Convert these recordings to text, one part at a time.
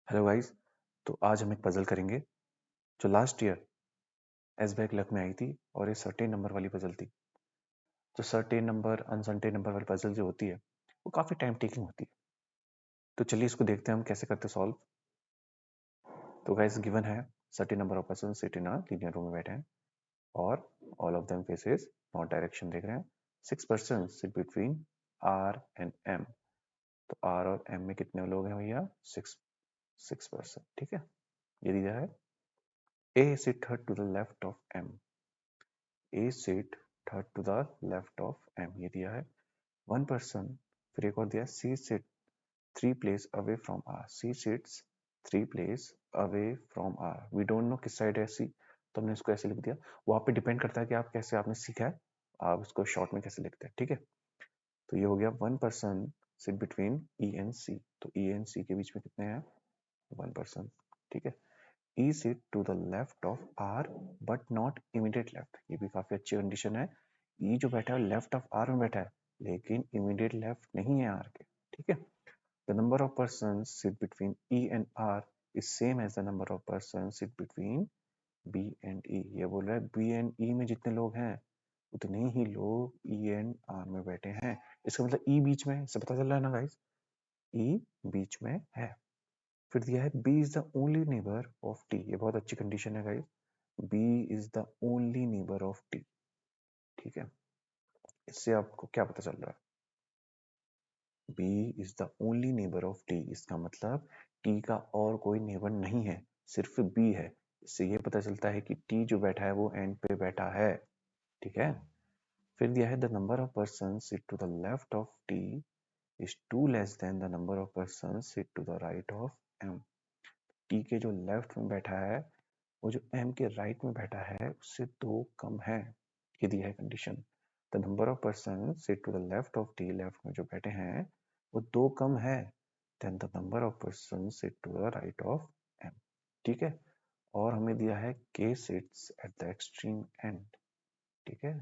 Hello guys. तो आज हम एक पजल करेंगे जो लास्ट ईयर एसबीआई क्लर्क में आई थी और ये सर्टेन नंबर वाली पजल थी। तो सर्टेन नंबर अनसर्टेन नंबर वाली पजल जो होती है वो काफ़ी टाइम टेकिंग होती है। तो चलिए इसको देखते हैं हम कैसे करते सॉल्व। तो गाइस गिवन है certain number of person sit in a linear row में बैठे हैं और all of them faces north direction देख रहे हैं। 6 person sit between R and M. तो आर और एम में कितने लोग हैं भैया? 6 पर्सन। ठीक है, ये दिया है। A sit third to the left of M. A sit third to the left of M, ये दिया है। वन पर्सन, फिर एक और दिया C sit 3 place away from R। C sits 3 place away from R। We don't know किस side है C, तो हमने इसको ऐसे लिख दिया। वो आप पे डिपेंड करता है कि आप कैसे आपने सीखा है, आप इसको शॉर्ट में कैसे लिखते हैं। ठीक है, तो ये हो गया one person sit between E and C। तो E एंड C के बीच में कितने हैं? One person. ठीक है, E sit to the left of R but not immediate left। ये भी काफी अच्छी कंडीशन है। E जो बैठा है लेफ्ट ऑफ R में बैठा है लेकिन इमीडिएट लेफ्ट नहीं है R के। ठीक है, the number of persons sit between E and R is same as the number of persons sit between B and E। ये बोल रहा है B and E में जितने लोग हैं उतने ही लोग E and R में बैठे हैं। इसका मतलब E बीच में है, इससे पता चल रहा है ना गाइस, E बीच में है। फिर दिया है B is the only neighbor of T। ये बहुत अच्छी कंडीशन है guys, B is the only neighbor of T। ठीक है, इससे आपको क्या पता चल रहा है? B is the only neighbor of T, इसका मतलब T का और कोई नेबर नहीं है, सिर्फ B है। इससे ये पता चलता है कि T जो बैठा है वो एंड पे बैठा है। ठीक है, फिर दिया है the number of person sit to the left of T is 2 less than the number of persons sit to the right of M। T के जो लेफ्ट में बैठा है वो जो M के राइट में बैठा है उससे 2 कम है। ये दिया है condition. The number of person sit to the left of T, left में जो बैठे हैं वो 2 कम है then the number of person sit to the right of M। ठीक है, और हमें दिया है K sits at the extreme end. ठीक है,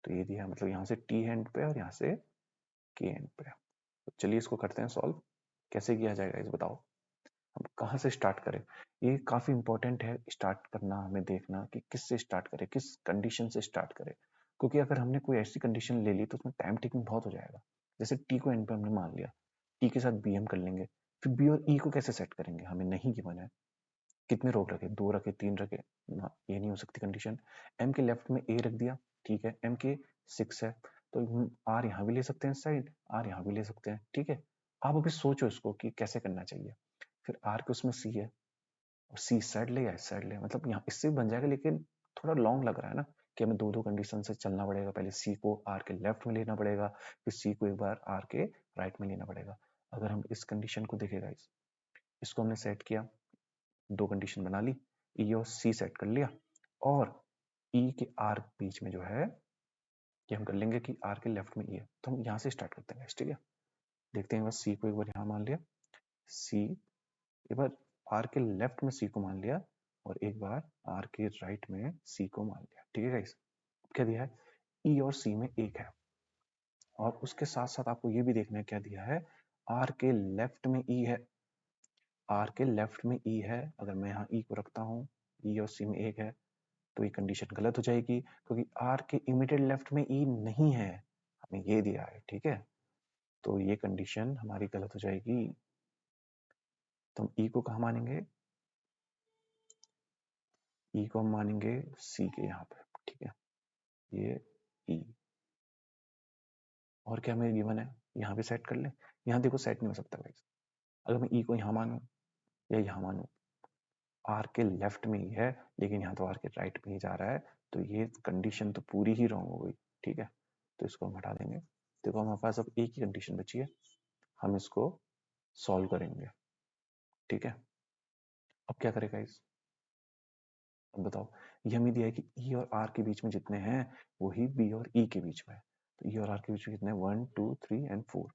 तो ये दिया मतलब यहाँ से T एंड पे और यहाँ से K एंड पे। तो चलिए इसको करते हैं सॉल्व। कैसे किया जाएगा इस बताओ, हम कहाँ से स्टार्ट करें? ये काफी इंपॉर्टेंट है स्टार्ट करना, हमें देखना कि किस से स्टार्ट करें, किस कंडीशन से स्टार्ट करें। क्योंकि अगर हमने कोई ऐसी कंडीशन ले ली तो उसमें टाइम टेकिंग बहुत हो जाएगा। जैसे टी को एंड पे हमने मान लिया, टी के साथ बी हम कर लेंगे, फिर बी और ई को कैसे सेट करेंगे? हमें नहीं गिवन है। कितने रोक रखे? 2 रखे, 3 रखे ना, ये नहीं हो सकती कंडीशन। एम के लेफ्ट में ए रख दिया, ठीक है, एम के 6 है तो आर यहाँ भी ले सकते हैं साइड, आर यहाँ भी ले सकते हैं। ठीक है, आप अभी सोचो इसको कि कैसे करना चाहिए। फिर आर के उसमें सी है और सी इस साइड ले या इस साइड ले, मतलब यहाँ इससे बन जाएगा लेकिन थोड़ा लॉन्ग लग रहा है ना कि हमें 2 कंडीशन से चलना पड़ेगा। पहले सी को आर के लेफ्ट में लेना पड़ेगा, फिर सी को एक बार आर के राइट में लेना पड़ेगा। अगर हम इस कंडीशन को देखेगा, इसको हमने सेट किया, 2 कंडीशन बना ली, ई और सी सेट कर लिया और ई के आर बीच में जो है कि हम कर लेंगे कि आर के लेफ्ट में ई है, तो हम यहाँ से स्टार्ट करते हैं। ठीक है, देखते हैं, बस सी को एक बार यहाँ मान लिया, सी एक बार आर के लेफ्ट में सी को मान लिया और एक बार आर के राइट में सी को मान लिया। ठीक है गाइस, क्या दिया है? ई और सी में एक है और उसके साथ साथ आपको ये भी देखना है क्या दिया है, आर के लेफ्ट में ई है। आर के लेफ्ट में ई है, अगर मैं यहाँ ई को रखता हूँ, ई और सी में एक है, तो ये कंडीशन गलत हो जाएगी क्योंकि आर के इमीडिएट लेफ्ट में ई नहीं है, हमें ये दिया है। ठीक है, तो ये कंडीशन हमारी गलत हो जाएगी। तो हम ई को कहाँ मानेंगे? ई को हम मानेंगे सी के यहाँ पे। ठीक है, ये ई, और क्या हमें गिवन है, यहाँ भी सेट कर ले। यहाँ देखो सेट नहीं हो सकता गाइस, अगर मैं ई को यहाँ मानूं या यहाँ मानूं, आर के लेफ्ट में ही है लेकिन यहाँ तो आर के राइट में ही जा रहा है, तो ये कंडीशन तो पूरी ही रॉन्ग हो गई। ठीक है, तो इसको हम हटा देंगे। देखो हमारे पास अब एक ही कंडीशन बची है, हम इसको सॉल्व करेंगे। ठीक है, अब क्या करेगा इस, अब बताओ, ये हमें दिया है कि ई और आर के बीच में जितने हैं वही बी और ई के बीच में है। तो ई और आर के बीच में कितने हैं? 1 2 3 एंड 4,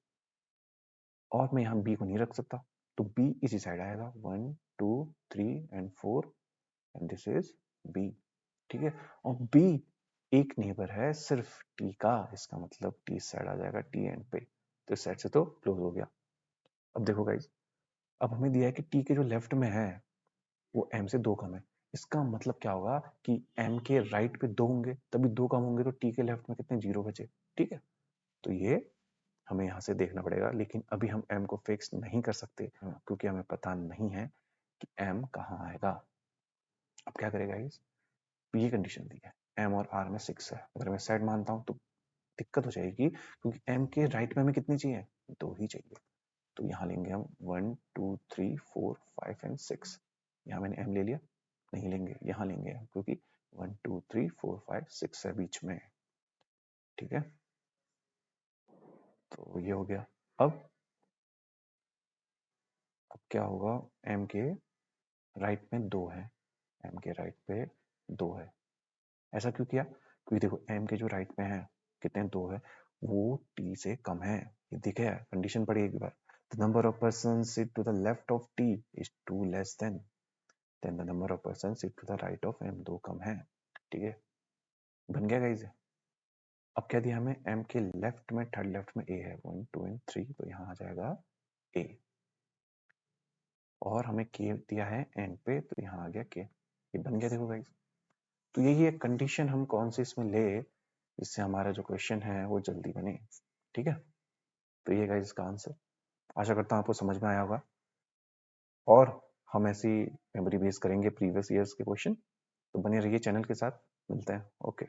और मैं यहाँ बी को नहीं रख सकता तो बी इसी साइड आएगा, 1 2 3 and 4 and this is B. ठीक है, और बी एक नेबर है सिर्फ टी का, इसका मतलब टी साइड आ जाएगा, टी एंड पे, तो इस साइड से तो क्लोज हो गया। अब देखो गाइस, अब हमें दिया है कि टी के जो लेफ्ट में है वो एम से 2 कम है। इसका मतलब क्या होगा कि एम के राइट पे 2 होंगे, तभी 2 कम होंगे तो टी के लेफ्ट में कितने 0 बचे। ठीक है, तो ये हमें यहाँ से देखना पड़ेगा, लेकिन अभी हम m को फिक्स नहीं कर सकते क्योंकि हमें पता नहीं है कि m कहाँ आएगा। अब क्या करेगा इस, ये कंडीशन दी है m और r में 6 है, अगर मैं सेट मानता हूँ तो दिक्कत हो जाएगी क्योंकि m के राइट में हमें कितनी चाहिए, 2 ही चाहिए। तो यहाँ लेंगे हम 1 2 3 4 5 एंड 6। यहाँ मैंने m ले लिया, नहीं लेंगे, यहाँ लेंगे हम क्योंकि 1 2 3 4 5 6 है बीच में। ठीक है, तो ये हो गया। अब क्या होगा, m के राइट में 2 है, m के राइट पे 2 है। ऐसा क्यों किया, क्योंकि देखो m के जो राइट में है कितने 2 है, वो t से कम है। ये दिखे है, कंडीशन पढ़ी एक बार, the number of person sit to the left of t is 2 less than the number of person sit to the right of m। 2 कम है। ठीक है, बन गया गाइस। अब क्या दिया हमें, m के लेफ्ट में, थर्ड लेफ्ट में a है, 1 2 एंड 3, तो यहाँ आ जाएगा a। और हमें k दिया है n पे, तो यहाँ आ गया k। ये बन गया देखो गाइस। तो यही एक कंडीशन हम कौन सी इसमें ले जिससे हमारा जो क्वेश्चन है वो जल्दी बने। ठीक है, तो ये गाइस इसका आंसर। आशा करता हूँ आपको समझ में आया होगा, और हम ऐसी मेमोरी बेस करेंगे प्रीवियस ईयर्स के क्वेश्चन। तो बने रहिए चैनल के साथ, मिलते हैं। ओके।